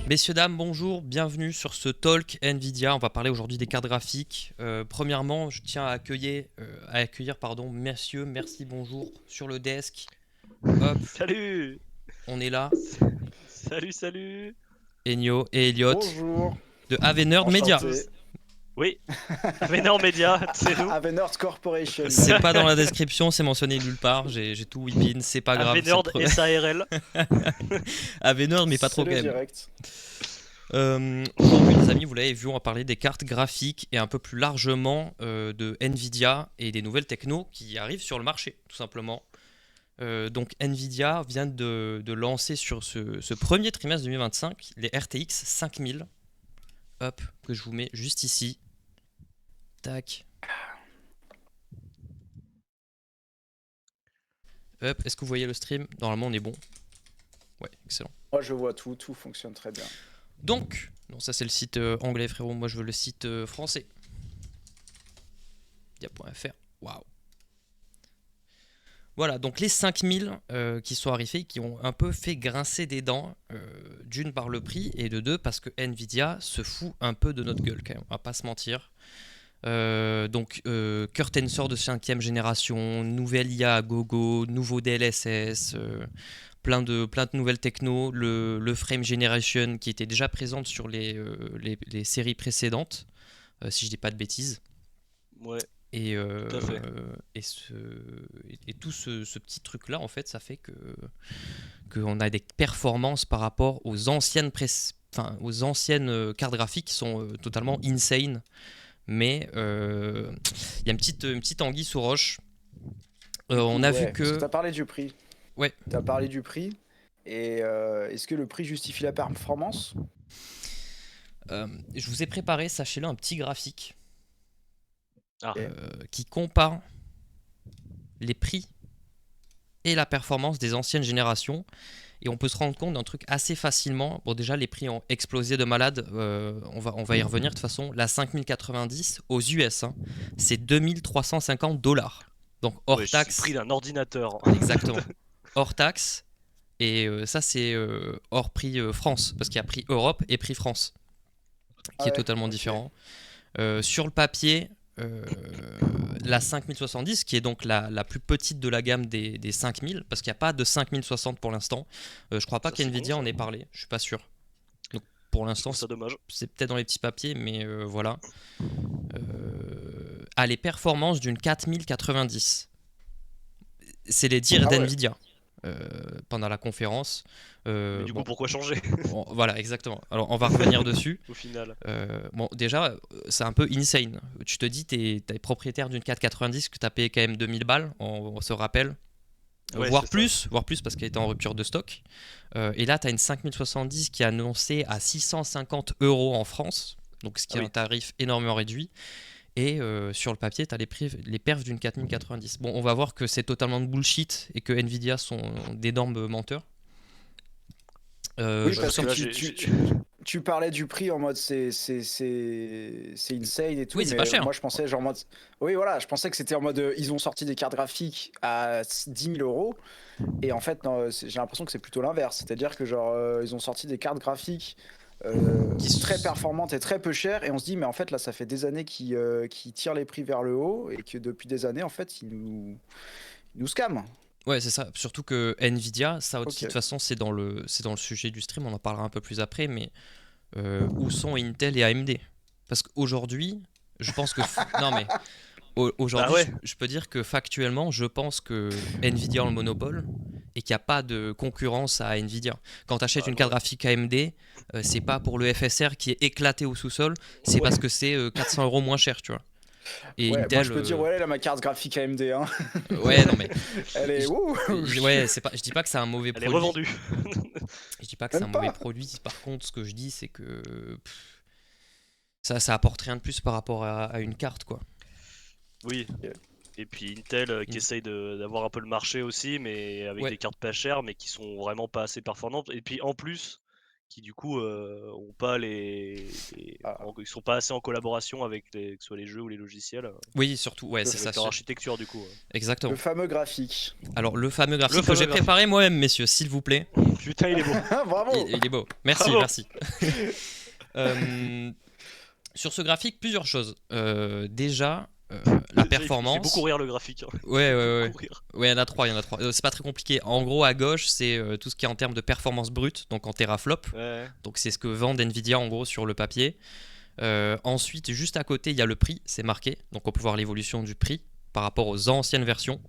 Messieurs, dames, bonjour, bienvenue sur ce talk Nvidia. On va parler aujourd'hui des cartes graphiques. Premièrement, je tiens à accueillir, pardon, messieurs, merci, bonjour, sur le desk. Hop, Salut! on est là, Salut! Enyo et Elliot Bonjour, de Avenerd Bonjour à Media. tous. enchanté. Oui, Vénor Media, c'est nous. Avenort Corporation. C'est pas dans la description, c'est mentionné nulle part, j'ai tout whippin, c'est pas grave, c'est le Avenord premier. SARL. Avenerd, mais pas trop C'est quand le même. direct. Aujourd'hui, les amis, vous l'avez vu, on va parler des cartes graphiques et un peu plus largement de Nvidia et des nouvelles technos qui arrivent sur le marché, tout simplement. Donc Nvidia vient de lancer sur ce premier trimestre 2025 les RTX 5000. Hop, que je vous mets juste ici. Tac. Hop, est-ce que vous voyez le stream? Normalement, on est bon. Ouais, excellent. Moi je vois tout fonctionne très bien. Donc, non, ça c'est le site anglais, frérot. Moi, je veux le site français. Dia.fr. Waouh. Voilà, donc les 5000 qui sont arrivés, qui ont un peu fait grincer des dents, d'une par le prix, et de deux parce que Nvidia se fout un peu de notre gueule quand même, on va pas se mentir. Cœur Tensor de 5ème génération, nouvelle IA à gogo, nouveau DLSS, plein de nouvelles techno, le Frame Generation qui était déjà présente sur les séries précédentes, si je dis pas de bêtises. Ouais, Et, tout à fait. et tout ce petit truc-là, en fait, ça fait qu'on a des performances par rapport aux anciennes cartes graphiques qui sont totalement insane. Mais il y a une petite anguille sous roche. Du coup, On a vu ouais, parce que que... t'as parlé du prix. Ouais, T'as parlé du prix. Et est-ce que le prix justifie la performance? je vous ai préparé, sachez-le, un petit graphique Ah, Et qui compare les prix et la performance des anciennes générations. Et on peut se rendre compte d'un truc assez facilement. Bon, déjà, les prix ont explosé de malade. On va y revenir de toute façon. La 5090 aux US, hein, c'est 2350 $. Donc hors ouais, c'est le prix taxe, d'un ordinateur. exactement. Hors taxe. Et ça, c'est hors prix France. Parce qu'il y a prix Europe et prix France, ah qui est ouais, totalement ok. différent. Sur le papier, euh, la 5070, qui est donc la plus petite de la gamme des 5000, parce qu'il n'y a pas de 5060 pour l'instant. Je crois pas Ça, c'est con, qu'NVIDIA ça. en ait parlé, je suis pas sûr. Donc pour Je l'instant, trouve ça dommage. c'est peut-être dans les petits papiers, mais voilà. A les performances d'une 4090. C'est les dires Ah ouais. d'NVIDIA pendant la conférence. Mais du coup, Bon, pourquoi changer voilà, exactement. Alors on va revenir dessus. au final? Bon, déjà, c'est un peu insane. Tu te dis, t'es propriétaire d'une 490 que t'as payé quand même 2000 balles, on se rappelle. Ouais, c'est ça. Voire plus parce qu'elle était en rupture de stock. Et là, t'as une 5070 qui est annoncée à 650 € en France, donc ce qui Ah est un oui. tarif énormément réduit. Et sur le papier, t'as les perfs d'une 4090. Bon, on va voir que c'est totalement de bullshit et que Nvidia sont d'énormes menteurs. Oui, Je Ouais, vous parce parce que que sors. là, tu parlais du prix en mode c'est insane et tout, Oui, c'est pas mais cher. moi je pensais genre en mode. Oui, voilà, je pensais que c'était en mode ils ont sorti des cartes graphiques à 10 000 euros. Et en fait, non, j'ai l'impression que c'est plutôt l'inverse. C'est-à-dire que genre ils ont sorti des cartes graphiques Qui très s- performantes et très peu chères. Et on se dit, mais en fait là, ça fait des années qu'ils tirent les prix vers le haut et que depuis des années, en fait, ils nous scamment. Ouais, c'est ça. Surtout que Nvidia, ça aussi, de toute Ok. façon, c'est dans le sujet du stream, on en parlera un peu plus après, mais où sont Intel et AMD? Parce qu'aujourd'hui, je pense que. Non, mais Bah aujourd'hui, je, ouais, je peux dire que factuellement, je pense que Nvidia a le monopole et qu'il n'y a pas de concurrence à Nvidia. Quand tu achètes bah une non, carte ouais. graphique AMD, c'est pas pour le FSR qui est éclaté au sous-sol, c'est Ouais, parce que c'est 400 € moins cher, tu vois. Et ouais, moi Intel, je peux dire, ouais, là, ma carte graphique AMD, hein. ouais, non, mais Elle est. Ouh. ouais, je dis pas que c'est un mauvais Elle est produit. revendue. Je dis pas que c'est un Même mauvais pas. produit. Par contre, ce que je dis, c'est que ça apporte rien de plus par rapport à une carte, quoi. Oui. Ok. Et puis Intel qui Une- essaye d'avoir un peu le marché aussi, mais avec Ouais, des cartes pas chères, mais qui sont vraiment pas assez performantes. Et puis en plus, qui du coup ont pas ils sont pas assez en collaboration avec que ce soit les jeux ou les logiciels, Oui, surtout, ouais, c'est avec ça. leur architecture du coup. Exactement. Le fameux graphique. Alors, le fameux graphique que fameux j'ai graphique. préparé moi-même, messieurs, s'il vous plaît. Putain, il est beau. Bravo. Il est beau. Merci, Bravo. merci. Sur ce graphique, plusieurs choses. Déjà, la Il fait performance. beaucoup rire le graphique. Hein. Ouais. Beaucoup rire. Ouais, il y en a trois. C'est pas très compliqué. En gros, à gauche, c'est tout ce qui est en termes de performance brute, donc en teraflop. Ouais. Donc c'est ce que vend Nvidia en gros sur le papier. Ensuite, juste à côté, il y a le prix, c'est marqué. Donc on peut voir l'évolution du prix par rapport aux anciennes versions.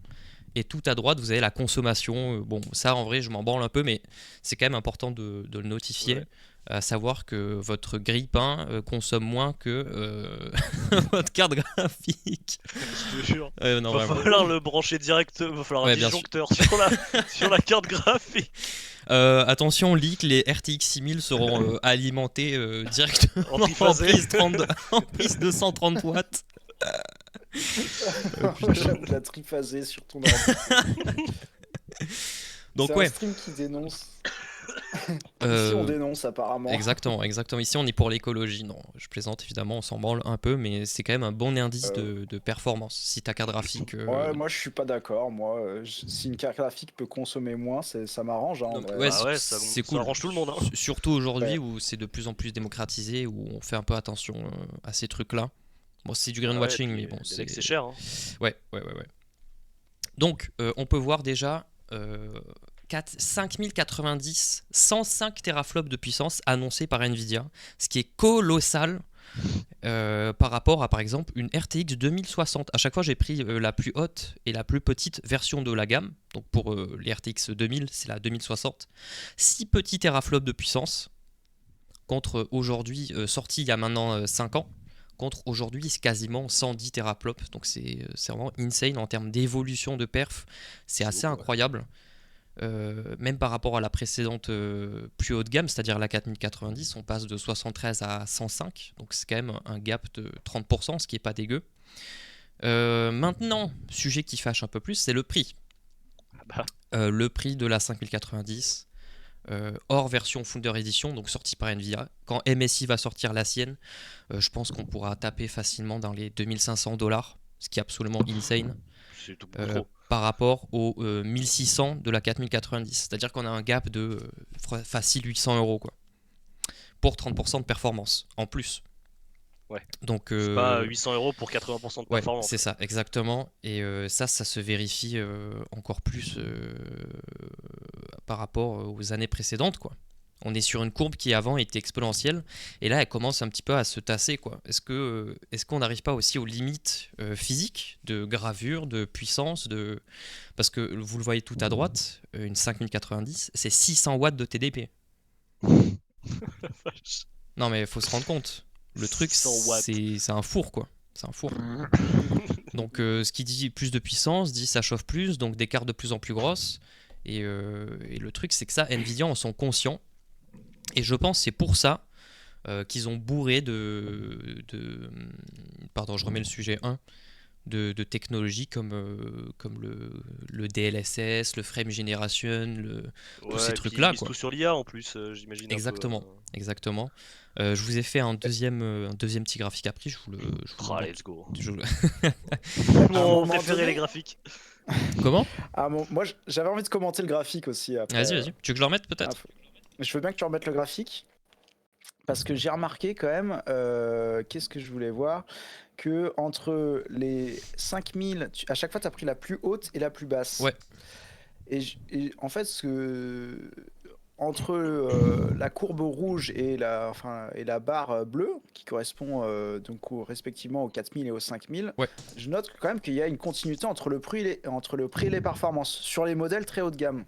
Et tout à droite, vous avez la consommation. Bon, ça en vrai, je m'en branle un peu, mais c'est quand même important de le notifier. Ouais. À savoir que votre grille-pain consomme moins que votre carte graphique. Je te jure. Non, Va vraiment. falloir le brancher direct, va falloir Ouais, un bien disjoncteur sur la carte graphique. Attention, leak, les RTX 6000 seront alimentés directement En triphasé. en prise 230 watts. J'aime la triphasée sur ton ordi. Donc C'est ouais. un stream qui dénonce. Ici on dénonce apparemment. Exactement. Ici on est pour l'écologie. Non, je plaisante évidemment, on s'en branle un peu, mais c'est quand même un bon indice de performance. Si ta carte graphique. Ouais, moi je suis pas d'accord. Moi, si une carte graphique peut consommer moins, ça m'arrange. Hein, en Donc, vrai. ouais, Ah ouais, c'est ça cool. arrange tout le monde. Hein. Surtout aujourd'hui Ouais. où c'est de plus en plus démocratisé, où on fait un peu attention à ces trucs-là. Bon, c'est du Ah ouais, greenwashing, puis mais bon, les mecs, c'est cher. Hein. Ouais. Donc, on peut voir déjà 5090, 105 teraflops de puissance annoncés par Nvidia, ce qui est colossal par rapport à, par exemple, une RTX 2060. À chaque fois, j'ai pris la plus haute et la plus petite version de la gamme. Donc, pour les RTX 2000, c'est la 2060. 6 petits teraflops de puissance contre aujourd'hui, sorti il y a maintenant 5 ans. Contre aujourd'hui, c'est quasiment 110 teraflops. Donc c'est vraiment insane en termes d'évolution de perf. C'est assez incroyable. Même par rapport à la précédente plus haute gamme, c'est-à-dire la 4090, on passe de 73 à 105. Donc c'est quand même un gap de 30%, ce qui est pas dégueu. Maintenant, sujet qui fâche un peu plus, c'est le prix. Le prix de la 5090. Hors version Founder Edition, donc sortie par Nvidia. Quand MSI va sortir la sienne, je pense qu'on pourra taper facilement dans les $2600, ce qui est absolument insane. C'est tout trop. Par rapport aux 1600 de la 4090. C'est-à-dire qu'on a un gap de facile 800 € quoi, pour 30% de performance en plus. Ouais. Donc, c'est pas 800 € pour 80% de performance. Ouais, c'est ça, exactement. Et ça se vérifie encore plus par rapport aux années précédentes, quoi. On est sur une courbe qui avant était exponentielle et là elle commence un petit peu à se tasser, quoi. Est-ce qu'on n'arrive pas aussi aux limites physiques de gravure, de puissance, parce que vous le voyez tout à droite, une 5090, c'est 600 watts de TDP. Non mais il faut se rendre compte. Le truc c'est un four, quoi. C'est un four. Donc ce qui dit plus de puissance dit ça chauffe plus, donc des cartes de plus en plus grosses. Et le truc c'est que ça, Nvidia en sont conscients. Et je pense que c'est pour ça qu'ils ont bourré pardon, je remets le sujet 1, de technologies comme le DLSS, le Frame Generation, tous ces trucs-là. Tout sur l'IA en plus, j'imagine. Exactement, exactement. Je vous ai fait un deuxième petit graphique après. Je vous le let's go. Mon préféré les graphiques. Comment? Moi j'avais envie de commenter le graphique aussi. Après. Vas-y. Tu veux que je le remette peut-être? Je veux bien que tu remettes le graphique. Parce que j'ai remarqué quand même, qu'est-ce que je voulais voir, que entre les 5000, à chaque fois tu as pris la plus haute et la plus basse. Ouais. Et en fait, entre la courbe rouge et la barre bleue, qui correspond donc respectivement aux 4000 et aux 5000, ouais. Je note quand même qu'il y a une continuité entre le prix et les performances, sur les modèles très haut de gamme.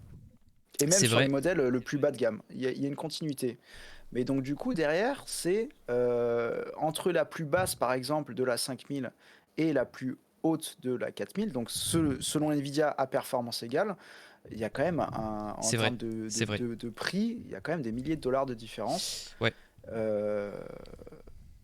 Et même sur les modèles le plus bas de gamme. Il y a une continuité. Mais donc du coup derrière c'est entre la plus basse par exemple de la 5000 et la plus haute de la 4000, donc selon Nvidia à performance égale, il y a quand même en termes de prix, il y a quand même des milliers de dollars de différence. Ouais.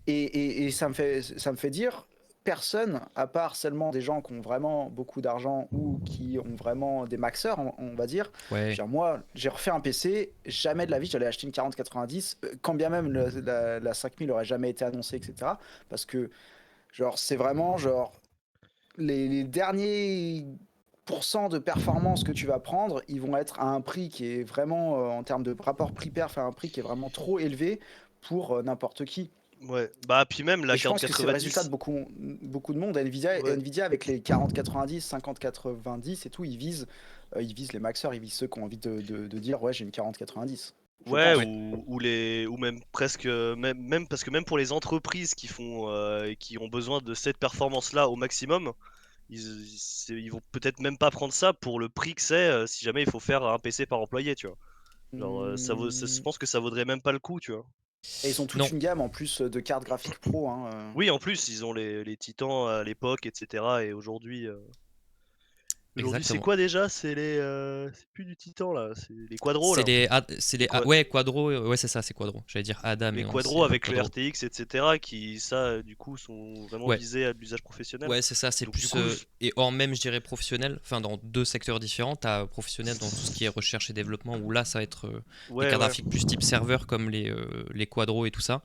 Et ça me fait dire personne, à part seulement des gens qui ont vraiment beaucoup d'argent ou qui ont vraiment des maxeurs, on va dire. Ouais. Moi, j'ai refait un PC, jamais de la vie j'allais acheter une 4090, quand bien même la 5000 aurait jamais été annoncée, etc. Parce que, genre, c'est vraiment, genre, les derniers pourcents de performance que tu vas prendre, ils vont être à un prix qui est vraiment, en termes de rapport prix-perf, à un prix qui est vraiment trop élevé pour n'importe qui. Ouais, bah puis même la Et je pense que c'est le 4090. résultat de beaucoup de monde. Nvidia avec les 4090, 5090 et tout, ils visent les maxeurs, ils visent ceux qui ont envie de dire ouais j'ai une 4090. Ouais, pense. ou même presque, même parce que même pour les entreprises qui qui ont besoin de cette performance-là au maximum, ils vont peut-être même pas prendre ça pour le prix que c'est si jamais il faut faire un PC par employé, tu vois. Genre, je pense que ça vaudrait même pas le coup, tu vois. Et ils ont toute une gamme en plus de cartes graphiques pro. Oui, en plus, ils ont les Titans à l'époque, etc. Et aujourd'hui, c'est quoi déjà? C'est plus du Titan là, c'est les Quadros là. Ouais, Quadro, ouais, c'est ça, c'est Quadro. J'allais dire Ada, mais Les non, Quadros c'est avec Quadro. le RTX, etc. qui, ça, du coup, sont vraiment visés à de l'usage professionnel. Ouais, c'est ça, c'est donc, plus. Et hors même, je dirais professionnel, enfin, dans deux secteurs différents. T'as professionnel dans tout ce qui est recherche et développement, où là, ça va être des cartes graphiques plus type serveur, comme les Quadros et tout ça.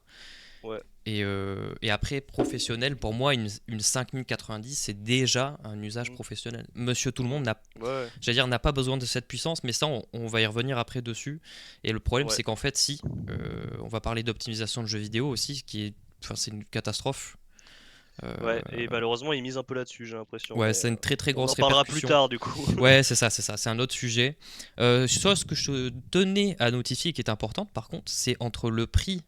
Ouais. Et après, professionnel, pour moi, une 5090, c'est déjà un usage professionnel. Monsieur tout le monde n'a pas besoin de cette puissance, mais ça, on va y revenir après dessus. Et le problème, c'est qu'en fait, si, on va parler d'optimisation de jeux vidéo aussi, c'est une catastrophe. Ouais, et malheureusement, ils misent un peu là-dessus, j'ai l'impression. Ouais, c'est une très très grosse répercussion. On en parlera plus tard, du coup. Ouais, c'est ça, c'est un autre sujet. Ce que je tenais à notifier qui est important, par contre, c'est entre le prix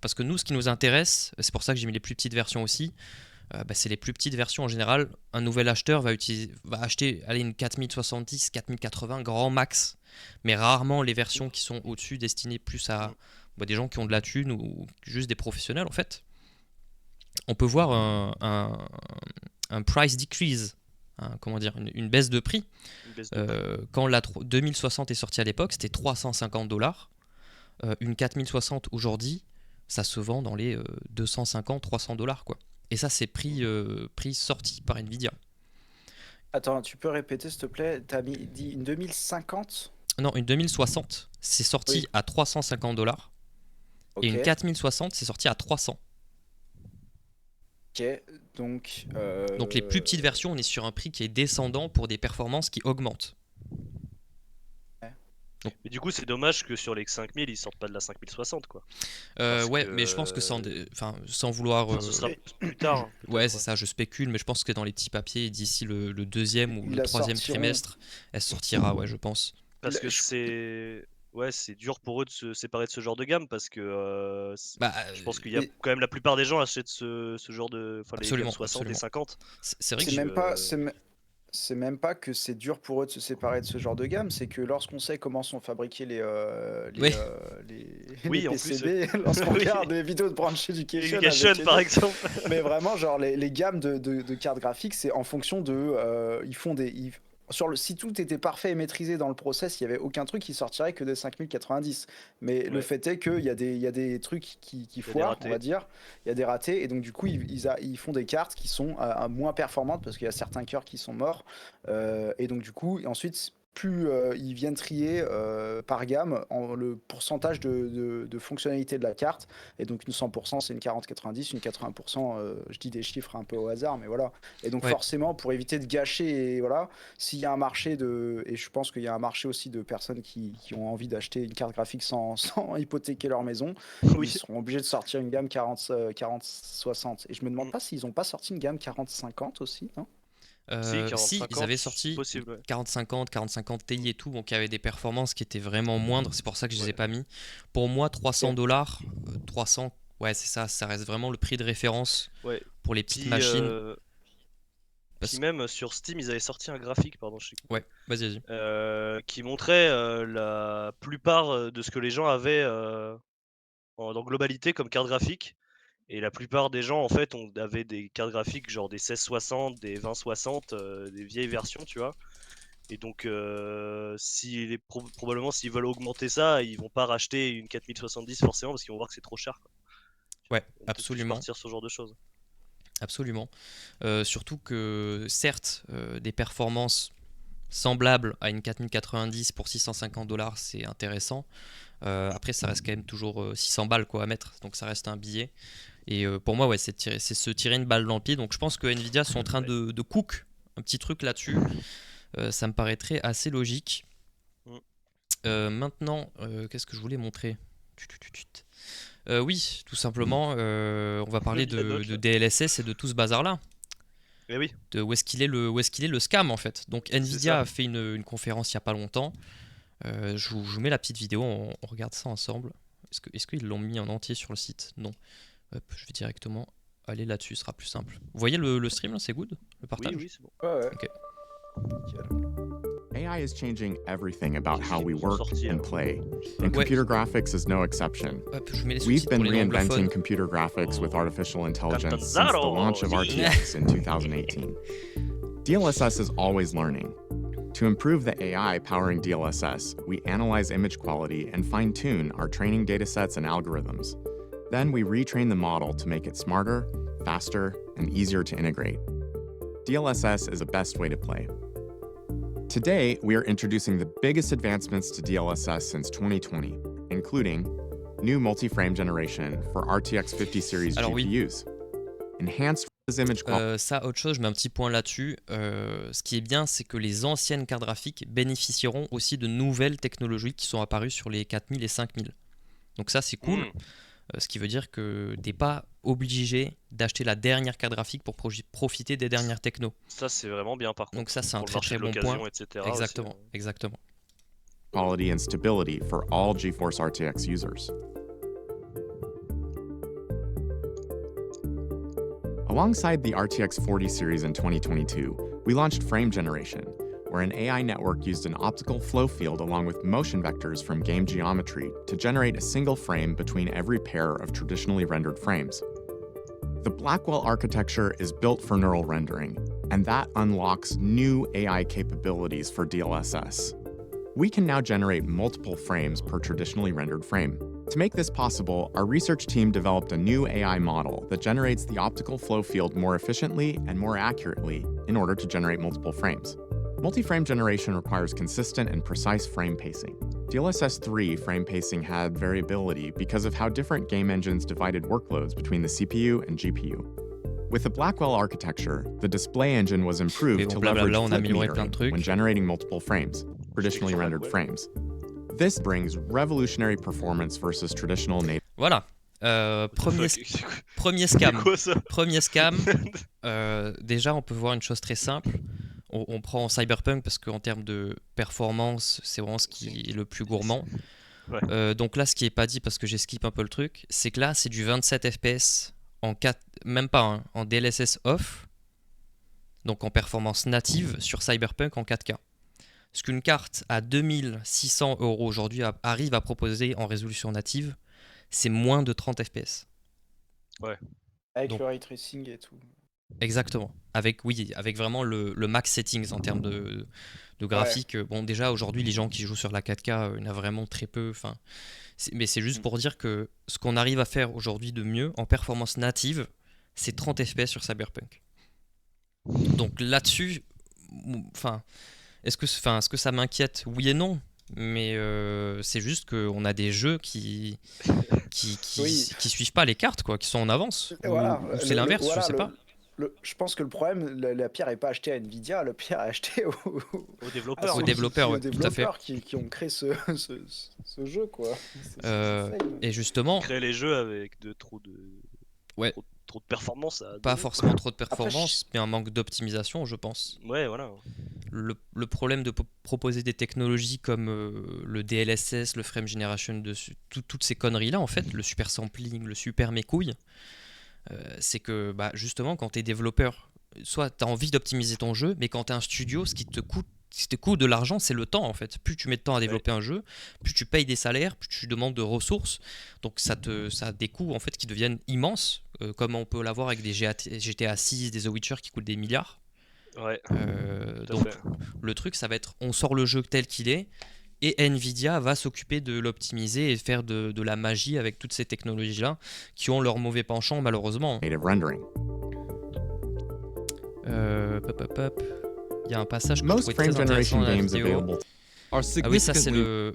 parce que nous, ce qui nous intéresse, c'est pour ça que j'ai mis les plus petites versions aussi, c'est les plus petites versions en général. Un nouvel acheteur va acheter une 4070, 4080 grand max, mais rarement les versions qui sont au-dessus destinées plus à des gens qui ont de la thune ou juste des professionnels en fait. On peut voir un price decrease, comment dire, une baisse de prix. Quand la 2060 est sortie à l'époque, c'était $350. Une 4060 aujourd'hui, ça se vend dans les $250-300 quoi. Et ça, c'est prix sorti par Nvidia. Attends, tu peux répéter s'il te plaît? T'as dit une 2050? Non, une 2060, c'est sorti à $350. Okay. Et une 4060, c'est sorti à 300. Ok, donc... Donc les plus petites versions, on est sur un prix qui est descendant pour des performances qui augmentent. Donc... Mais du coup, c'est dommage que sur les 5000, ils sortent pas de la 5060, quoi. Mais je pense que sans vouloir... ce sera plus tard. Ouais, c'est ça, je spécule, mais je pense que dans les petits papiers, d'ici le deuxième ou le troisième trimestre, elle sortira, ouais, je pense. Parce que c'est dur pour eux de se séparer de ce genre de gamme, parce que je pense qu'il y a quand même la plupart des gens achètent ce genre de... Enfin, les gammes 60 et 50. C'est vrai que c'est même pas que c'est dur pour eux de se séparer de ce genre de gamme, c'est que lorsqu'on sait comment sont fabriqués les PCB, lorsqu'on regarde des vidéos de Branch Education par exemple. Mais vraiment, genre les gammes de cartes graphiques, c'est en fonction de... si tout était parfait et maîtrisé dans le process, il n'y avait aucun truc qui sortirait que des 5090. Mais le fait est qu'il y a des trucs qui foirent, on va dire. Il y a des ratés. Et donc, du coup, ils font des cartes qui sont moins performantes parce qu'il y a certains cœurs qui sont morts. Et donc, du coup, ensuite, plus ils viennent trier par gamme le pourcentage de fonctionnalité de la carte. Et donc, une 100%, c'est une 40-90, une 80%, je dis des chiffres un peu au hasard, mais voilà. Et donc, forcément, pour éviter de gâcher, et voilà, s'il y a un marché et je pense qu'il y a un marché aussi de personnes qui ont envie d'acheter une carte graphique sans hypothéquer leur maison, ils seront obligés de sortir une gamme 40-60. Et je me demande pas s'ils n'ont pas sorti une gamme 40-50 aussi, non? Si, ils avaient sorti 4050, 4050 Ti et tout, donc il y avait des performances qui étaient vraiment moindres, c'est pour ça que je les ai pas mis. Pour moi, $300, 300, ouais, c'est ça reste vraiment le prix de référence pour les petites machines. Puis même sur Steam, ils avaient sorti un graphique, Ouais, vas-y. Qui montrait la plupart de ce que les gens avaient dans globalité comme carte graphique. Et la plupart des gens, en fait, avaient des cartes graphiques genre des 1660, des 2060, des vieilles versions, tu vois. Et donc, probablement, s'ils veulent augmenter ça, ils vont pas racheter une 4070 forcément parce qu'ils vont voir que c'est trop cher, quoi. Ouais, absolument. Partir sur ce genre de choses. Absolument. Surtout que certes, des performances semblables à une 4090 pour 650 $, c'est intéressant. Après, ça reste quand même toujours 600 balles quoi, à mettre, donc ça reste un billet. Et pour moi, ouais, c'est se tirer une balle dans le pied. Donc je pense que Nvidia sont en train de cook un petit truc là-dessus. Ça me paraîtrait assez logique. Maintenant, qu'est-ce que je voulais montrer? Oui, tout simplement, on va parler de DLSS et de tout ce bazar-là. Mais oui. De où est-ce qu'il est le scam en fait. Donc Nvidia a fait une conférence il n'y a pas longtemps. Je vous mets la petite vidéo, on regarde ça ensemble. Est-ce qu'ils l'ont mis en entier sur le site? Non. Hop, je vais directement aller là-dessus, ce sera plus simple. Vous voyez le stream là, c'est good? Le partage? Oui, c'est bon. Ouais. Ok. AI is changing everything about how we work and play, and computer graphics is no exception. Hop, je mets les We've sous-titres been pour les reinventing anglophones. computer graphics with artificial intelligence since the Catanzaro! launch of RTX in 2018. DLSS is always learning. To improve the AI powering DLSS, we analyze image quality and fine-tune our training datasets and algorithms. Then we retrain the model to make it smarter, faster, and easier to integrate. DLSS is the best way to play. Today, we are introducing the biggest advancements to DLSS since 2020, including new multi-frame generation for RTX 50 series Alors, GPUs, enhanced image quality. Ça, autre chose, je mets un petit point là-dessus. Ce qui est bien, c'est que les anciennes cartes graphiques bénéficieront aussi de nouvelles technologies qui sont apparues sur les 4000 et 5000. Donc ça, c'est cool. Ce qui veut dire que t'es pas obligé d'acheter la dernière carte graphique pour profiter des dernières technos. Ça, c'est vraiment bien par contre. Donc ça, c'est un Pour le très marché très de bon point. l'occasion, etc. Exactement, aussi. exactement. Quality and stability for all GeForce RTX users. Alongside the RTX 40 series in 2022, we launched Frame Generation, where an AI network used an optical flow field along with motion vectors from game geometry to generate a single frame between every pair of traditionally rendered frames. The Blackwell architecture is built for neural rendering, and that unlocks new AI capabilities for DLSS. We can now generate multiple frames per traditionally rendered frame. To make this possible, our research team developed a new AI model that generates the optical flow field more efficiently and more accurately in order to generate multiple frames. Multi-frame generation requires consistent and precise frame pacing. DLSS 3 frame pacing had variability because of how different game engines divided workloads between the CPU and GPU. With the Blackwell architecture, the display engine was improved to leverage flip metering when generating multiple frames, traditionally rendered frames. This brings revolutionary performance versus traditional native. Voilà. Premier scam. Quoi, ça? Premier scam. Déjà, on peut voir une chose très simple. On prend Cyberpunk parce qu'en termes de performance, c'est vraiment ce qui est le plus gourmand. Ouais. Donc là, ce qui est pas dit parce que j'ai skip un peu le truc, c'est que là, c'est du 27 FPS en 4, même pas hein, en DLSS off, donc en performance native sur Cyberpunk en 4K. Ce qu'une carte à 2600 € aujourd'hui arrive à proposer en résolution native, c'est moins de 30 FPS. Ouais. Avec Donc, le ray tracing et tout. Exactement. Avec vraiment le max settings en termes de graphique. Ouais. Bon, déjà aujourd'hui, les gens qui jouent sur la 4K, il y en a vraiment très peu. Mais c'est juste pour dire que ce qu'on arrive à faire aujourd'hui de mieux en performance native, c'est 30 FPS sur Cyberpunk. Donc là-dessus, est-ce que ça m'inquiète? Oui et non. Mais c'est juste qu'on a des jeux qui suivent pas les cartes, quoi, qui sont en avance. Voilà, ou c'est l'inverse, je sais pas. Je pense que le problème, la pierre n'est pas achetée à Nvidia, la pierre est achetée aux développeurs. Aux développeurs, ouais, tout à fait. Qui ont créé ce jeu, quoi. Et justement, créer les jeux avec trop de performance. Pas forcément trop de performance, mais un manque d'optimisation, je pense. Ouais, voilà. Le problème de proposer des technologies comme le DLSS, le frame generation, toutes ces conneries-là, en fait, le super sampling, le super mécouille, c'est que justement, quand tu es développeur, soit tu as envie d'optimiser ton jeu, mais quand tu as un studio, ce qui te coûte de l'argent, c'est le temps, en fait. Plus tu mets de temps à développer un jeu, plus tu payes des salaires, plus tu demandes de ressources. Donc ça a des coûts en fait, qui deviennent immenses, comme on peut l'avoir avec des GTA 6, des The Witcher qui coûtent des milliards. Ouais. Donc le truc, ça va être, on sort le jeu tel qu'il est, et Nvidia va s'occuper de l'optimiser et faire de la magie avec toutes ces technologies-là qui ont leur mauvais penchant malheureusement. Il y a un passage que je Most trouvais frame très intéressant generation dans la games vidéo. available. Ah oui, ça c'est le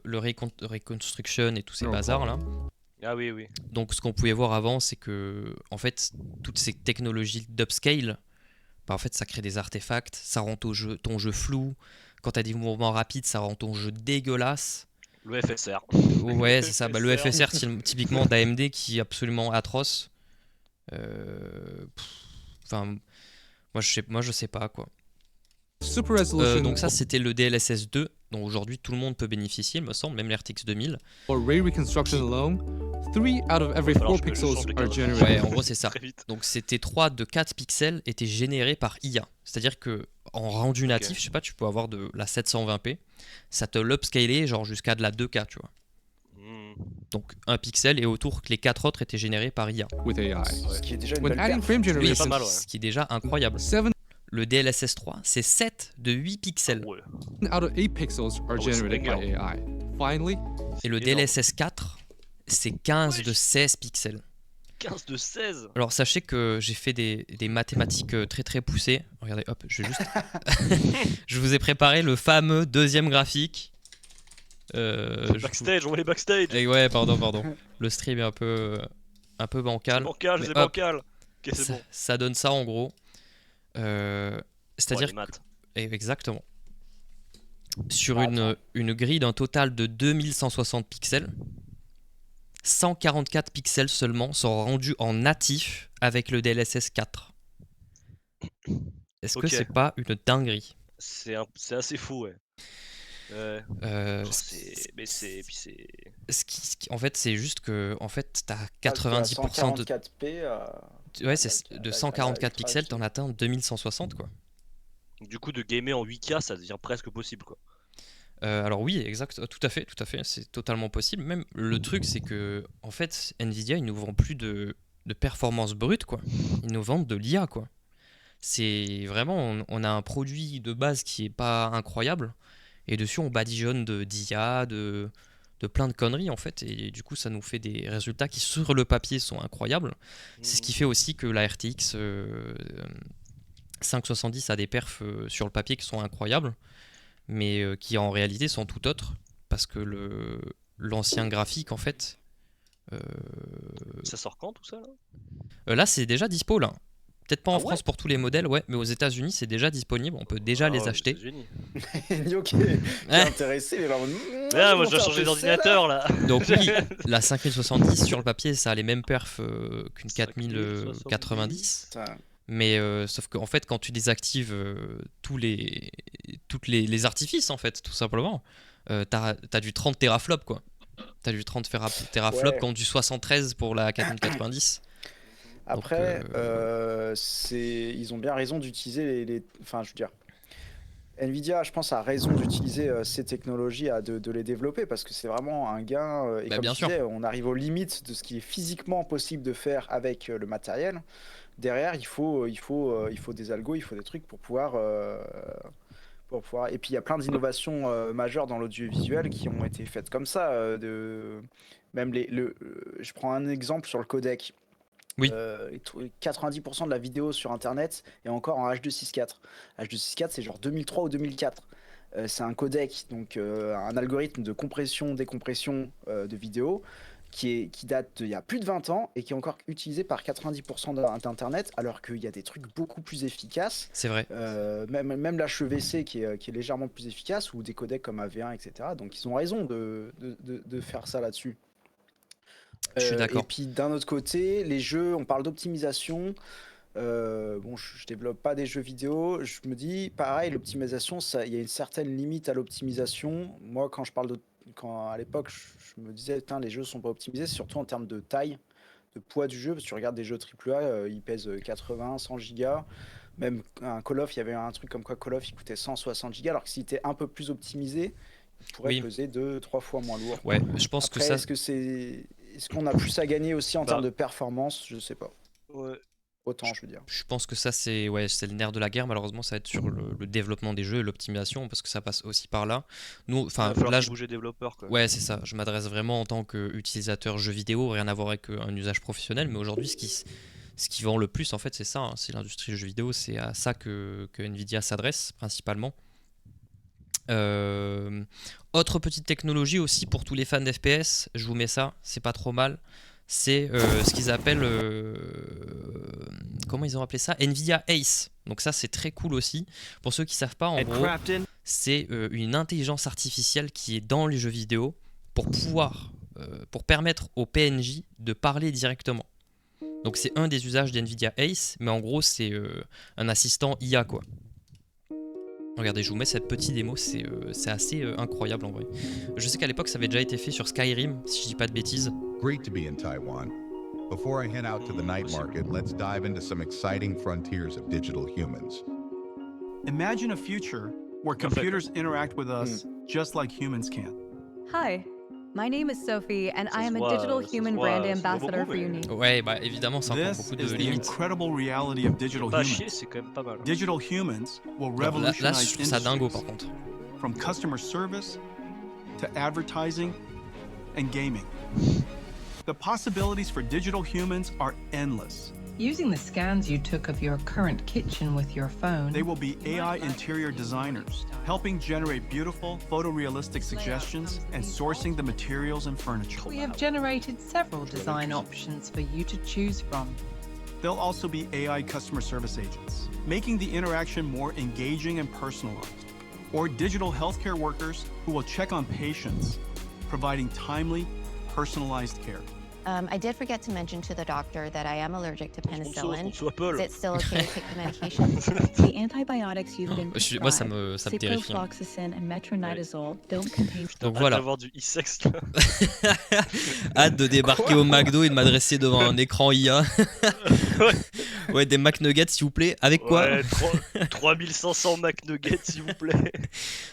Reconstruction et tous ces bazars là. Ah oui, oui. Donc ce qu'on pouvait voir avant, c'est que en fait toutes ces technologies d'upscale, en fait ça crée des artefacts, ça rend ton jeu flou. Quand t'as des mouvements rapides, ça rend ton jeu dégueulasse. Le FSR. Ouais, c'est ça. Le FSR typiquement d'AMD qui est absolument atroce. Enfin, moi je sais pas quoi. Super resolution Donc ça c'était le DLSS 2 dont aujourd'hui tout le monde peut bénéficier, il me semble, même l'RTX 2000. or ray reconstruction alone, 3 out of every Alors, 4 je pixels change de are cadre. generated. Ouais, en gros c'est ça. Très vite. Donc c'était 3 de 4 pixels étaient générés par IA. C'est-à-dire que en rendu natif, je sais pas, tu peux avoir de la 720p, ça te l'upscaler genre jusqu'à de la 2K, tu vois. Donc un pixel et autour que les 4 autres étaient générés par IA. with AI. Ce qui est déjà une When belle adding perf. frame Oui, generation, pas mal, ouais. ce qui est déjà incroyable. 7 Le DLSS 3, c'est 7 de 8 pixels. Ouais. out of 8 pixels are ouais, c'est generated by banger. AI. Finally, Et le C'est énorme. DLSS 4, c'est 15 de Wesh. 16 pixels. 15 de 16. Alors sachez que j'ai fait des mathématiques très très poussées. Regardez, hop, je vais juste... je vous ai préparé le fameux deuxième graphique. Backstage, on va les backstage. Et ouais, pardon. Le stream est un peu C'est bancal. bancal, Mais c'est hop, bancal. Ok, c'est ça, bon. ça donne ça en gros. C'est-à-dire Ouais, les maths. exactement. Sur Attends. une grille d'un total de 2160 pixels, 144 pixels seulement sont rendus en natif avec le DLSS 4. Est-ce que Ok. c'est pas une dinguerie? C'est assez fou, ouais. Ouais. Euh, Oh, ce mais c'est. Puis c'est. en fait, c'est juste que en fait, t'as Ah, 90% de 144p. ouais, c'est avec- de avec 144 Ultra pixels, HD. t'en atteins 2160 quoi. Du coup, de gamer en 8K, ça devient presque possible, quoi. Alors oui, exact, tout à fait, c'est totalement possible. Même le truc, c'est que en fait, Nvidia, ils nous vendent plus de performance brute, quoi. Ils nous vendent de l'IA, quoi. C'est vraiment, on a un produit de base qui est pas incroyable, et dessus on badigeonne d'IA, de plein de conneries en fait, et du coup ça nous fait des résultats qui sur le papier sont incroyables. C'est ce qui fait aussi que la RTX 570 a des perfs sur le papier qui sont incroyables, mais qui en réalité sont tout autres, parce que l'ancien graphique en fait... Ça sort quand tout ça là là c'est déjà dispo là. Peut-être pas en Ah ouais France pour tous les modèles, ouais, mais aux États-Unis c'est déjà disponible, on peut déjà les acheter. Génie. Nio qui est intéressé, mais genre, Ah, moi je dois changer d'ordinateur là. Donc oui, la 5070 sur le papier ça a les mêmes perfs qu'une 4090. Putain. Mais sauf qu'en fait, quand tu désactives tous les artifices, en fait, tout simplement, t'as du 30 teraflops, quoi. T'as du 30 teraflops Ouais. contre du 73 pour la 4090. Après, Donc, ils ont bien raison d'utiliser enfin, je veux dire, Nvidia, je pense, a raison d'utiliser ces technologies, de les développer, parce que c'est vraiment un gain. Et Bah, comme bien tu sûr. disais, on arrive aux limites de ce qui est physiquement possible de faire avec le matériel. Derrière, il faut des algos, il faut des trucs pour pouvoir. Et puis il y a plein d'innovations majeures dans l'audiovisuel qui ont été faites comme ça. Même je prends un exemple sur le codec. Oui. 90% de la vidéo sur internet est encore en H.264. H.264 c'est genre 2003 ou 2004. C'est un codec, donc un algorithme de compression-décompression de vidéo qui date d'il y a plus de 20 ans et qui est encore utilisé par 90% d'internet, alors qu'il y a des trucs beaucoup plus efficaces. C'est vrai. Même l'HEVC qui est légèrement plus efficace, ou des codecs comme AV1, etc. Donc ils ont raison de faire ça là-dessus. Je suis d'accord. Et puis d'un autre côté, les jeux, on parle d'optimisation. Bon, je développe pas des jeux vidéo. Je me dis, pareil, l'optimisation, il y a une certaine limite à l'optimisation. Moi, quand à l'époque, je me disais, putain, les jeux sont pas optimisés, surtout en termes de taille, de poids du jeu. Parce que tu regardes des jeux AAA, ils pèsent 80, 100 gigas. Même un Call of, il y avait un truc comme quoi Call of, il coûtait 160 gigas, alors que s'il était un peu plus optimisé, il pourrait Oui. peser 2-3 fois moins lourd. Ouais, je pense Après, que ça. est-ce qu'on a plus à gagner aussi en termes de performance? Je sais pas. Ouais. Autant, je veux dire. Je pense que ça, c'est le nerf de la guerre. Malheureusement, ça va être sur le développement des jeux et l'optimisation, parce que ça passe aussi par là. Nous, Il enfin, va falloir là, bouger développeur quoi. ouais, c'est ça. Je m'adresse vraiment en tant qu'utilisateur jeux vidéo, rien à voir avec un usage professionnel. Mais aujourd'hui, ce qui vend le plus en fait, c'est ça, hein, c'est l'industrie du jeu vidéo, c'est à ça que Nvidia s'adresse principalement. Autre petite technologie aussi pour tous les fans d'FPS, je vous mets ça, c'est pas trop mal. C'est ce qu'ils appellent, comment ils ont appelé ça, Nvidia Ace. Donc ça c'est très cool aussi. Pour ceux qui savent pas, en gros, c'est une intelligence artificielle qui est dans les jeux vidéo pour permettre aux PNJ de parler directement. Donc c'est un des usages d'Nvidia Ace, mais en gros c'est un assistant IA quoi. Regardez, je vous mets cette petite démo, c'est assez incroyable en vrai. Je sais qu'à l'époque ça avait déjà été fait sur Skyrim, si je dis pas de bêtises. Great to be in Taiwan. Before I head out to the night market, let's dive into some exciting frontiers of digital humans. Imagine a future where computers interact with us just like humans can. Hi, my name is Sophie and I am a digital human brand ambassador for Unique. Ouais, bah évidemment, ça encore beaucoup de This is the limites. incredible reality of digital Pas humans. chier, c'est quand même pas mal. Digital humans will Là, je revolutionize trouve ça dingo industries, par contre. from customer service to advertising and gaming. The possibilities for digital humans are endless. Using the scans you took of your current kitchen with your phone, They will be AI interior designers, helping generate beautiful, photorealistic suggestions and sourcing the materials and furniture. we have generated several design options for you to choose from. They'll also be AI customer service agents, making the interaction more engaging and personalized. Or digital healthcare workers who will check on patients, providing timely, personalized care. I did forget to mention to the doctor that I am allergic to penicillin. Sponsor Apple. Is it still okay to take the medication? The antibiotics you've been Moi ça prescribed, me terrifie. Hein. ciprofloxacin and metronidazole, don't contain. Donc voilà. D'avoir du e-sex là. Hâte de débarquer au McDo et de m'adresser devant un écran IA. Ouais, des McNuggets s'il vous plaît. Avec quoi? Ouais, 3500 McNuggets s'il vous plaît.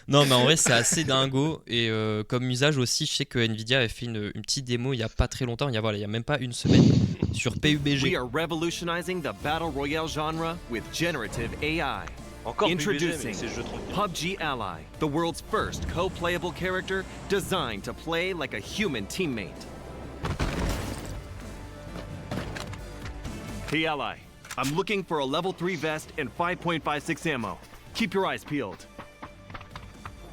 Non mais en vrai c'est assez dingo. Et comme usage aussi, je sais que Nvidia avait fait une petite démo il y a pas très longtemps, il y a même pas une semaine, sur PUBG. We are revolutionizing the battle royale genre with generative AI. Encore Introducing PUBG, mais c'est jeu trop bien. PUBG Ally, the world's first co-playable character designed to play like a human teammate. Hey Ally, I'm looking for a level 3 vest and 5.56 ammo. Keep your eyes peeled.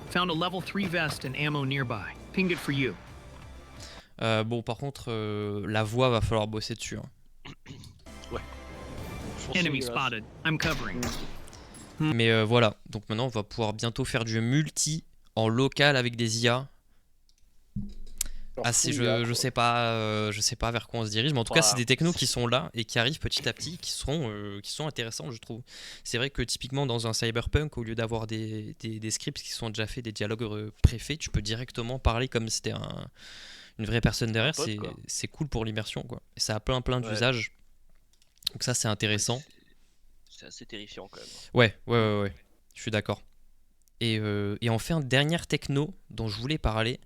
Found a level 3 vest and ammo nearby. Pinged it for you. Bon par contre la voix va falloir bosser dessus. Hein. Ouais. Enemy spotted. I'm covering. Mais voilà, donc maintenant on va pouvoir bientôt faire du multi en local avec des IA. Ah, je sais pas vers quoi on se dirige, mais en tout cas c'est des technos qui sont là et qui arrivent petit à petit, qui sont intéressants je trouve. C'est vrai que typiquement dans un cyberpunk, au lieu d'avoir des scripts qui sont déjà faits, des dialogues préfaits, tu peux directement parler comme si c'était une vraie personne derrière. C'est cool pour l'immersion quoi. Et ça a plein d'usages. Donc ça c'est intéressant. C'est assez terrifiant quand même. Ouais, je suis d'accord. Et enfin dernière techno dont je voulais parler.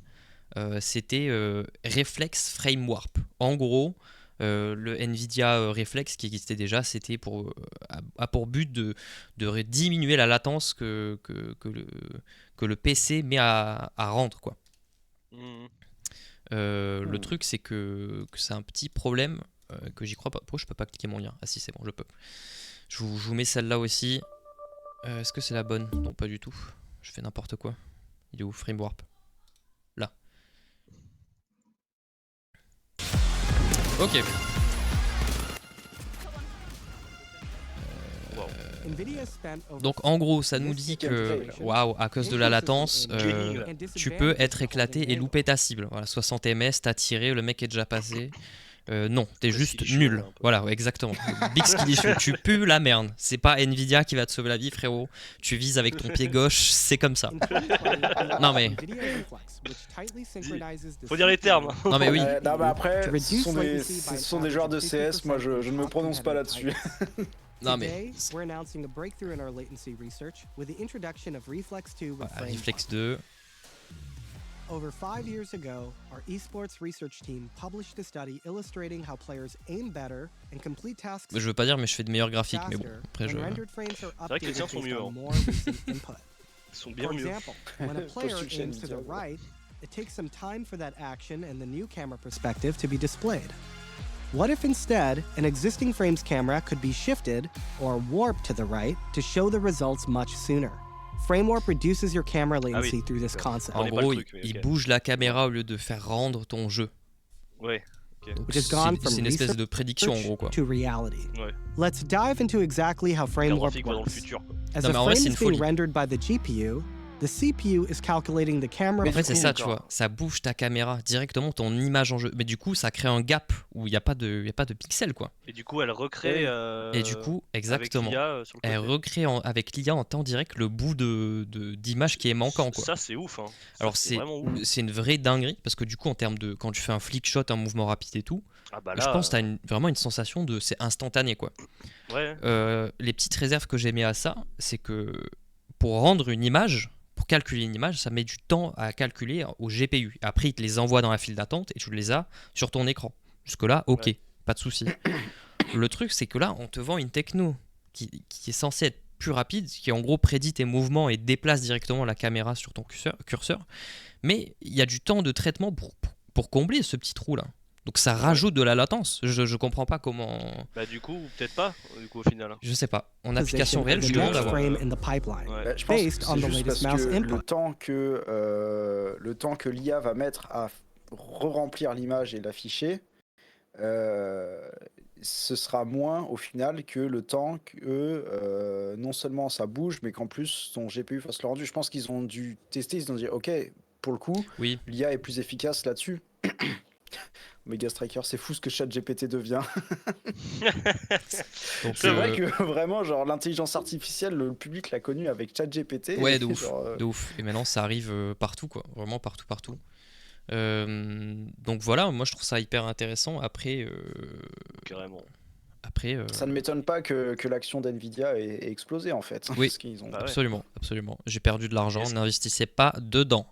C'était Reflex Frame Warp. En gros, le Nvidia Reflex qui existait déjà, c'était a pour but de diminuer la latence que le PC met à rendre quoi. Le truc c'est que c'est un petit problème que j'y crois pas. Pourquoi je peux pas cliquer mon lien? Ah si c'est bon, je peux. Je vous mets celle-là aussi. Est-ce que c'est la bonne? Non, pas du tout. Je fais n'importe quoi. Il est où? Frame Warp. Là. Ok. Donc en gros ça nous dit que waouh, à cause de la latence tu peux être éclaté et louper ta cible. Voilà, 60 ms, t'as tiré, le mec est déjà passé. Non, t'es juste nul. Voilà, ouais, exactement. Big Skilly Show, tu pues la merde. C'est pas Nvidia qui va te sauver la vie, frérot. Tu vises avec ton pied gauche, c'est comme ça. Non mais. Faut dire les termes. Non mais oui. Non mais après, ce sont des joueurs de CS, moi je ne me prononce pas là-dessus. Non mais. We're announcing a breakthrough in our latency research with the introduction of Reflex 2 with Frame. Reflex 2. Over 5 years ago, our esports research team published a study illustrating how players aim better and complete tasks. Je veux pas dire mais je fais de meilleurs graphiques mais bon après je. C'est vrai que les tiens sont mieux. Ils sont bien mieux. For example, when a player aims to the right, it takes some time for that action and the new camera perspective to be displayed. What if instead, an existing frame's camera could be shifted or warped to the right to show the results much sooner? Frame warp reduces your camera latency through this concept. En gros, il bouge la caméra au lieu de faire rendre ton jeu. Ouais. Which has gone from c'est une espèce de prédiction en gros quoi. To reality. Ouais. Let's dive into exactly how frame warp works. As a frame is being rendered by the GPU, the CPU is calculating the camera. En fait, c'est ça, tu vois. Ça bouge ta caméra directement, ton image en jeu. Mais du coup, ça crée un gap où il n'y a pas de pixels, quoi. Et du coup, elle recrée. Et du coup, exactement. Avec l'IA, sur le côté. Elle recrée avec l'IA en temps direct le bout d'image qui est manquant, quoi. Ça, c'est ouf. Hein. Alors, c'est une vraie dinguerie parce que du coup, en termes de. Quand tu fais un flick shot, un mouvement rapide et tout, bah là, je pense que tu as vraiment une sensation de. C'est instantané, quoi. Ouais. Les petites réserves que j'ai mis à ça, c'est que pour rendre une image. Pour calculer une image, ça met du temps à calculer au GPU. Après, il te les envoie dans la file d'attente et tu les as sur ton écran. Jusque-là, ok, pas de souci. Le truc, c'est que là, on te vend une techno qui est censée être plus rapide, qui en gros prédit tes mouvements et déplace directement la caméra sur ton curseur. Mais il y a du temps de traitement pour combler ce petit trou-là. Donc ça rajoute de la latence. Je comprends pas comment. Bah du coup, peut-être pas. Du coup, au final. Je sais pas. En application réelle, je demande à voir. Bah, je pense que c'est juste parce que le temps que l'IA va mettre à re-remplir l'image et l'afficher, ce sera moins au final que le temps que non seulement ça bouge, mais qu'en plus son GPU fasse le rendu. Je pense qu'ils ont dû tester, ils ont dit ok, pour le coup, l'IA est plus efficace là-dessus. Mega Striker, c'est fou ce que ChatGPT devient. C'est vrai que vraiment, genre l'intelligence artificielle, le public l'a connu avec ChatGPT. Ouais, de ouf, de ouf. Et maintenant, ça arrive partout, quoi. Vraiment partout. Donc voilà, moi je trouve ça hyper intéressant. Après, carrément. Après, ça ne m'étonne pas que l'action d'NVIDIA ait explosé en fait. Oui, parce qu'ils ont... absolument. J'ai perdu de l'argent, n'investissez pas dedans.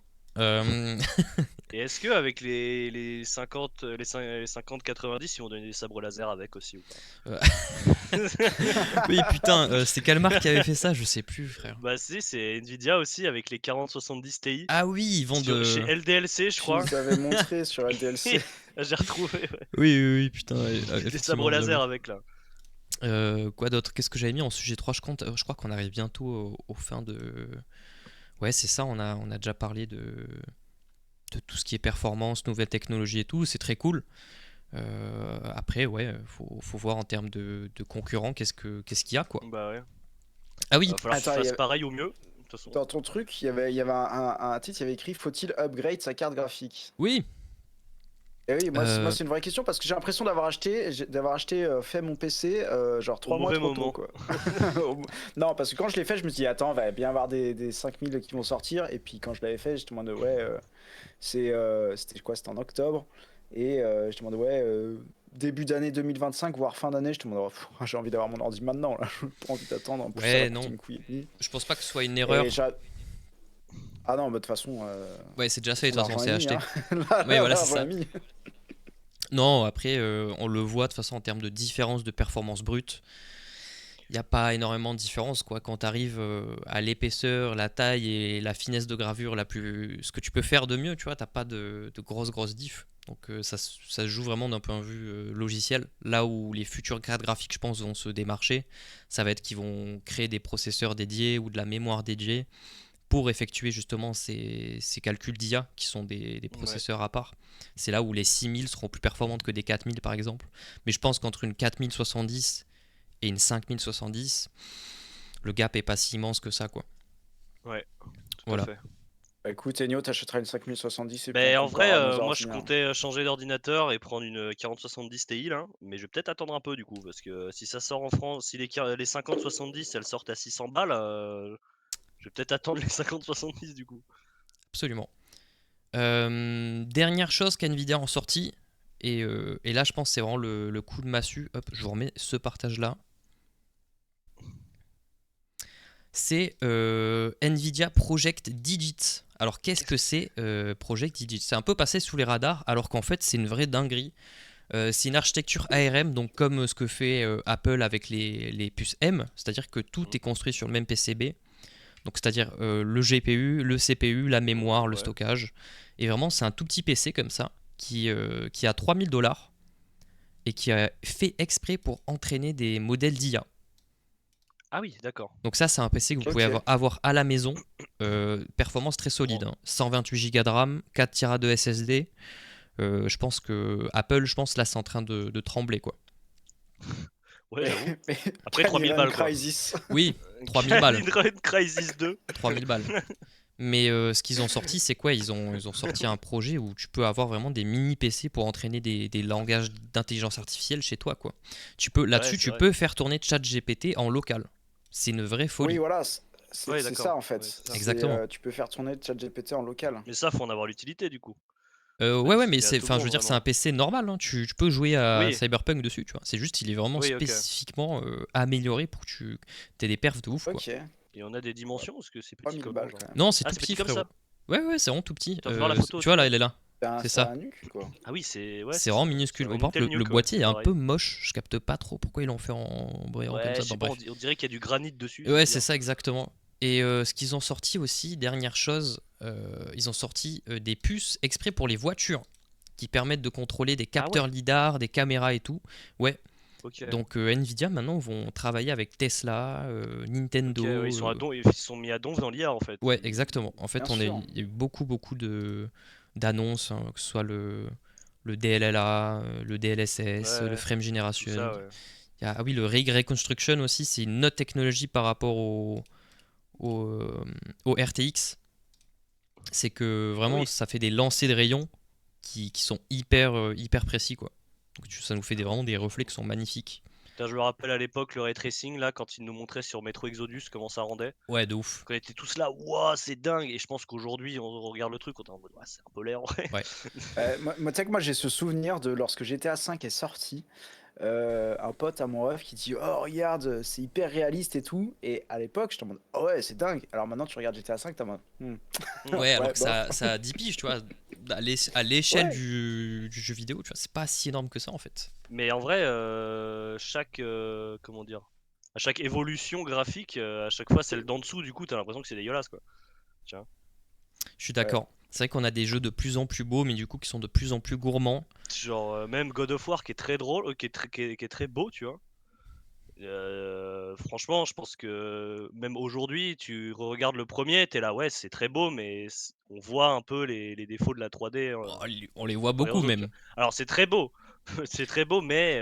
Et est-ce que avec les 50-90, ils vont donner des sabres laser avec aussi ou pas? Oui, putain, c'est quelle marque qui avait fait ça? Je sais plus, frère. Bah si, c'est Nvidia aussi avec les 4070 Ti. Ah oui, ils vendent chez LDLC, je crois. Tu nous avais montré sur LDLC. J'ai retrouvé. Ouais. Oui, putain. Des sabres laser avec là. Quoi d'autre? Qu'est-ce que j'avais mis en sujet 3? Je crois qu'on arrive bientôt aux fins de. Ouais, c'est ça, on a déjà parlé de tout ce qui est performance, nouvelles technologies et tout, c'est très cool. Après, ouais, faut voir en termes de concurrents, qu'est-ce qu'il y a, quoi. Bah ouais. Ah oui. Va falloir que tu fasses pareil au mieux. Dans ton truc, il y avait un titre, il y avait écrit « Faut-il upgrade sa carte graphique ?» Oui. Et oui, moi c'est une vraie question parce que j'ai l'impression d'avoir acheté fait mon PC genre 3 mois trop tôt, quoi. Non, parce que quand je l'ai fait, je me suis dit attends, il va bien y avoir des 5000 qui vont sortir, et puis quand je l'avais fait, je te demandais c'était quoi, c'était en octobre, et je te demandais début d'année 2025 voire fin d'année, je te demandais j'ai envie d'avoir mon ordi maintenant là, je n'ai pas envie d'attendre en plus. Ouais, non. Je pense pas que ce soit une erreur. Ah non, bah de toute façon. Ouais, c'est déjà fait, de toute façon, c'est acheté. Là, ouais, voilà, c'est ça. Mis. Non, après, on le voit de toute façon en termes de différence de performance brute. Il n'y a pas énormément de différence, quoi. Quand tu arrives à l'épaisseur, la taille et la finesse de gravure, ce que tu peux faire de mieux, tu vois, tu n'as pas de grosses diff. Donc ça se joue vraiment d'un point de vue logiciel. Là où les futures cartes graphiques, je pense, vont se démarcher, ça va être qu'ils vont créer des processeurs dédiés ou de la mémoire dédiée pour effectuer justement ces calculs d'IA qui sont des processeurs à part. C'est là où les 6000 seront plus performantes que des 4000 par exemple. Mais je pense qu'entre une 4070 et une 5070, le gap est pas si immense que ça, quoi. Ouais, voilà. À fait. Bah écoute, Enio, t'achèteras une 5070 et mais en vrai, moi je comptais changer d'ordinateur et prendre une 4070 Ti là, mais je vais peut-être attendre un peu du coup, parce que si ça sort en France, si les 5070 elles sortent à 600 balles, je vais peut-être attendre les 5070 du coup. Absolument. Dernière chose qu'NVIDIA ont sorti, et là je pense que c'est vraiment le coup de massue. Hop, je vous remets ce partage là. C'est NVIDIA Project Digit. Alors qu'est-ce que c'est Project Digit? C'est un peu passé sous les radars, alors qu'en fait c'est une vraie dinguerie. C'est une architecture ARM, donc comme ce que fait Apple avec les puces M, c'est-à-dire que tout est construit sur le même PCB. Donc c'est-à-dire le GPU, le CPU, la mémoire, le stockage. Et vraiment c'est un tout petit PC comme ça qui a $3000. et qui est fait exprès pour entraîner des modèles d'IA. Ah oui, d'accord. Donc ça, c'est un PC que vous pouvez avoir à la maison. Performance très solide. 128 Go de RAM, 4 Tera de SSD. Je pense que Apple, là, c'est en train de trembler, quoi. Ouais, après 3000 balles, quoi. Oui, 3000 balles. Crysis 2. 3000 balles. Mais ce qu'ils ont sorti, c'est quoi? Ils ont sorti un projet où tu peux avoir vraiment des mini PC pour entraîner des langages d'intelligence artificielle chez toi, quoi. Là-dessus, tu peux faire tourner ChatGPT en local. C'est une vraie folie. Oui, voilà, c'est ça en fait. Ouais, exactement. Tu peux faire tourner ChatGPT en local. Mais ça, faut en avoir l'utilité du coup. Ouais, mais je veux dire, c'est un PC normal. Hein. Tu peux jouer à Cyberpunk dessus, tu vois. C'est juste, il est vraiment spécifiquement amélioré pour que tu aies des perfs de ouf, quoi. Et on a des dimensions parce que c'est petit comme balles, Non, c'est tout petit, frérot. Ouais, c'est vraiment tout petit. Tu vois là, elle est là. C'est ça. Ah oui, c'est vraiment minuscule. Par contre, le boîtier est un peu moche. Je capte pas trop pourquoi ils l'ont fait en brillant comme ça. On dirait qu'il y a du granit dessus. Ouais, c'est ça exactement. Et ce qu'ils ont sorti aussi, dernière chose, ils ont sorti des puces exprès pour les voitures qui permettent de contrôler des capteurs lidar, des caméras et tout. Ouais. Donc Nvidia maintenant vont travailler avec Tesla, Nintendo. Ils sont mis à donf dans l'IA en fait. Ouais, exactement. En fait, il y a eu beaucoup d'annonces, hein, que ce soit le DLLA, le DLSS, le Frame Generation. Il y a, le Rig Reconstruction aussi, c'est une autre technologie par rapport au RTX. C'est que vraiment ça fait des lancers de rayons qui sont hyper précis, quoi. Donc ça nous fait vraiment des reflets qui sont magnifiques. Je me rappelle à l'époque le ray tracing là quand ils nous montraient sur Metro Exodus comment ça rendait. Ouais, de ouf. Quand on était tous là, waouh, c'est dingue. Et je pense qu'aujourd'hui on regarde le truc, on est en mode c'est un peu l'air. Ouais. Tu sais que moi j'ai ce souvenir de lorsque GTA 5 est sorti. Un pote à mon ref qui dit oh regarde c'est hyper réaliste et tout, et à l'époque j'étais en mode oh ouais c'est dingue. Alors maintenant tu regardes GTA 5 t'es en mode ouais alors que ça a 10 piges, tu vois, à l'échelle du jeu vidéo, tu vois, c'est pas si énorme que ça en fait. Mais en vrai chaque comment dire, à chaque évolution graphique à chaque fois celle d'en dessous du coup t'as l'impression que c'est dégueulasse, quoi. Tiens. Je suis d'accord. C'est vrai qu'on a des jeux de plus en plus beaux, mais du coup qui sont de plus en plus gourmands. Genre même God of War qui est très drôle, qui est très beau, tu vois. Franchement, je pense que même aujourd'hui, tu regardes le premier, t'es là, ouais, c'est très beau, mais on voit un peu les défauts de la 3D. On les voit beaucoup même. Alors c'est très beau, c'est très beau, mais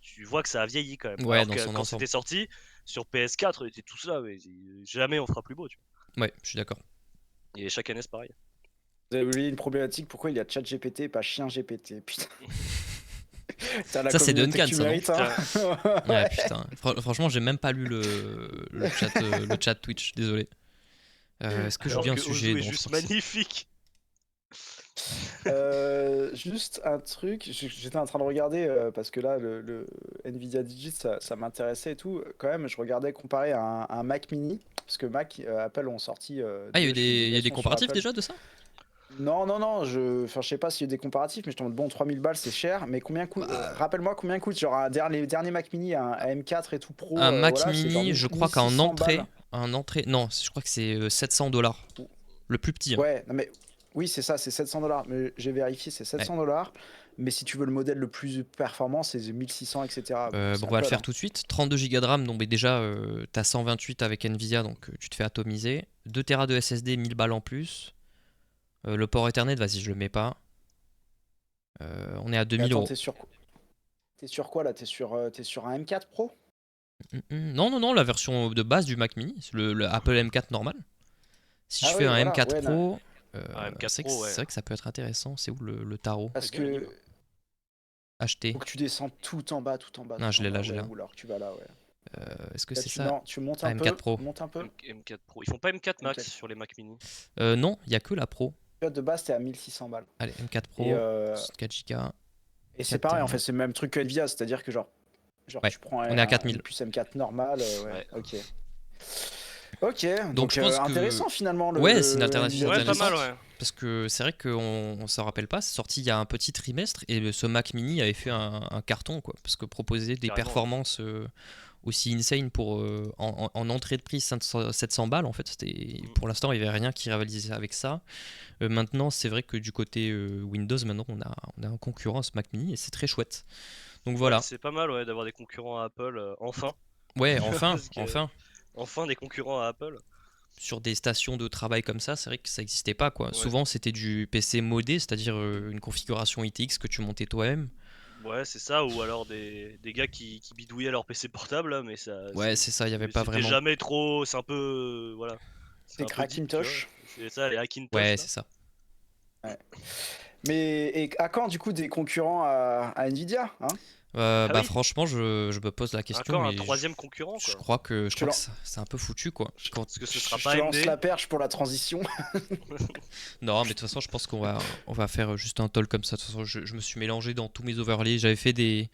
tu vois que ça a vieilli quand même. Ouais, alors quand c'était sorti sur PS4, on était tous là, mais jamais on fera plus beau, tu vois. Ouais, je suis d'accord. Et chaque année c'est pareil. Vous avez oublié une problématique, pourquoi il y a ChatGPT et pas Chien GPT, putain. Ça c'est Duncan, ça, mérites, hein. Ouais, putain. Franchement, j'ai même pas lu le chat Twitch, désolé. Est-ce que j'oublie un sujet? C'est juste magnifique. Juste un truc, j'étais en train de regarder parce que là le Nvidia Digit ça m'intéressait et tout. Quand même, je regardais comparé à un Mac Mini, parce que Apple ont sorti. Il y a des comparatifs déjà de ça? Non, je sais pas s'il y a des comparatifs, mais je tombe bon, 3000 balles c'est cher, mais combien coûte rappelle-moi combien coûte genre les derniers Mac Mini, un M4 et tout Pro. Un Mac Mini, je crois qu'en entrée, non, je crois que c'est $700, le plus petit. Hein. Ouais, non mais oui c'est ça, c'est $700, mais j'ai vérifié, c'est $700. Mais si tu veux le modèle le plus performant, c'est 1600, etc. On va le faire tout de suite. 32 Go de RAM, donc déjà t'as 128 avec Nvidia, donc tu te fais atomiser. 2 Tera de SSD, 1000 balles en plus. Le port Ethernet, vas-y, je le mets pas. On est à 2000 euros. T'es sur quoi là? T'es sur un M4 Pro? Non, la version de base du Mac Mini, le Apple M4 normal. Si je fais un M4 Pro, c'est vrai que ça peut être intéressant. C'est où le tarot? Parce que acheter. Faut que tu descends tout en bas. Non, je l'ai là, Alors tu vas là, ouais. Est-ce que c'est ça? Tu montes un peu. M4 Pro. M4 Pro. Ils font pas M4 Max sur les Mac Mini? Non, il y a que la Pro. De base, t'es à 1600 balles. Allez, M4 Pro, 4 Go. Et c'est pareil, en fait, c'est le même truc que Nvidia, c'est-à-dire que genre tu prends on est à 4000. Plus M4 normal, ouais. Ok, donc intéressant finalement. Ouais, c'est une alternative pas mal, ouais. Parce que c'est vrai qu'on s'en rappelle pas, c'est sorti il y a un petit trimestre et ce Mac Mini avait fait un carton, quoi. Parce que proposer des performances aussi insane pour en entrée de prix 700 balles, en fait, c'était pour l'instant il n'y avait rien qui rivalisait avec ça. Maintenant c'est vrai que du côté Windows, maintenant on a un concurrent, ce Mac Mini, et c'est très chouette. Donc voilà. Ouais, c'est pas mal d'avoir des concurrents à Apple, enfin. Ouais, enfin, enfin. Enfin des concurrents à Apple. Sur des stations de travail comme ça, c'est vrai que ça n'existait pas, quoi. Ouais. Souvent, c'était du PC modé, c'est-à-dire une configuration ITX que tu montais toi-même. Ouais, c'est ça, ou alors des gars qui bidouillaient leur PC portable, là, mais ça... Ouais, c'est ça, il n'y avait pas vraiment... jamais trop... C'est un peu... voilà. C'est Hackintosh. C'est ça, les Hackintosh. Ouais, c'est ça. Ouais. Mais et à quand, du coup, des concurrents à Nvidia, hein? Oui. Franchement, je me pose la question. Encore un troisième concurrent, quoi. Je crois que c'est un peu foutu, quoi. Parce que ce sera je pas te lance la perche pour la transition. Non, mais de toute façon, je pense qu'on va faire juste un toll comme ça. De toute façon, je me suis mélangé dans tous mes overlays. J'avais fait des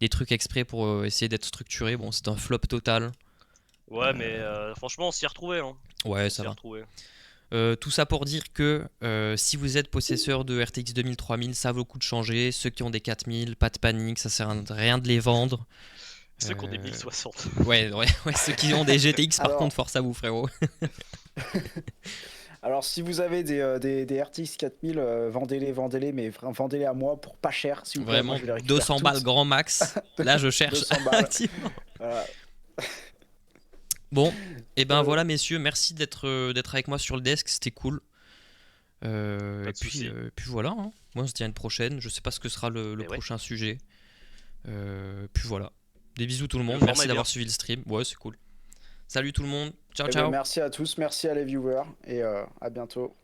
trucs exprès pour essayer d'être structuré. Bon, c'était un flop total. Ouais, mais franchement, on s'y est retrouvé. Hein. Ouais, ça va. Tout ça pour dire que si vous êtes possesseur de RTX 2000, 3000, ça vaut le coup de changer. Ceux qui ont des 4000, pas de panique, ça sert à rien de les vendre. Ceux qui ont des 1060. Ouais, ceux qui ont des GTX, par contre, force à vous, frérot. Alors, si vous avez des RTX 4000, vendez-les, mais vendez-les à moi pour pas cher. Si vous Vraiment, 200 balles grand max. Là, je cherche. 200 balles. Voilà. Bon, et ben voilà, messieurs, merci d'être avec moi sur le desk, c'était cool. Et puis voilà, hein. Moi on se dit à une prochaine. Je sais pas ce que sera le prochain sujet. Puis voilà. Des bisous tout le monde, merci d'avoir suivi le stream. Ouais, c'est cool. Salut tout le monde, ciao ciao. Merci à tous, merci à les viewers et à bientôt.